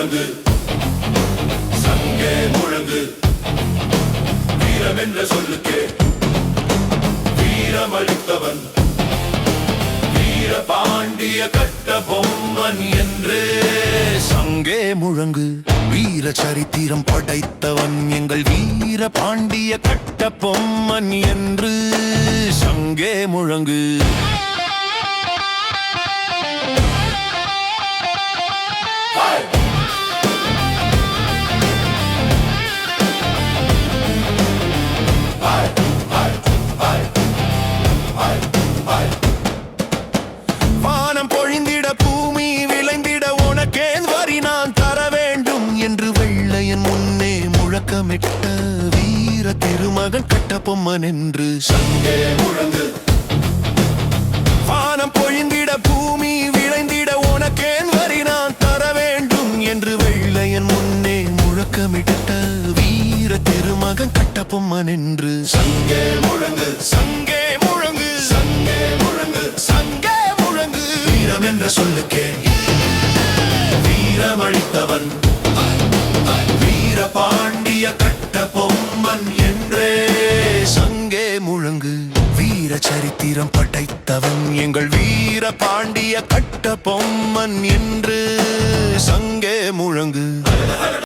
முழங்கு சங்கே முழங்கு வீரம் என்ற சொல்லுக்கே வீரமளித்தவன் வீரபாண்டிய கட்ட பொம்மன் என்று சங்கே முழங்கு வீர சரித்திரம் படைத்தவன் எங்கள் வீர பாண்டிய கட்ட பொம்மன் என்று சங்கே முழங்கு வானம் பொழிந்திட பூமி விளைந்திட உனக்கே வரி நான் தர வேண்டும் என்று வெள்ளையன் முன்னே முழக்கமிட்ட வீர திருமகன் கட்டபொம்மன் என்று சங்கே முழங்கு வானம் பொழிந்திட பூமி விளைந்திட உனக்கே வரி நான் தர வேண்டும் என்று வெள்ளையன் முன்னே முழக்கமிட்ட வீர திருமகன் கட்டபொம்மன் என்று சங்கே முழங்கு சங்கே முழங்கு சங்கே முழங்கு சங்கே முழங்கு வீரம் என்ற சொல்லுக்கே வீரமளித்தவன் வீரபாண்டிய கட்ட பொம்மன் என்றே சங்கே முழங்கு வீர சரித்திரம் படைத்தவன் எங்கள் வீர பாண்டிய கட்ட பொம்மன் என்று சங்கே முழங்கு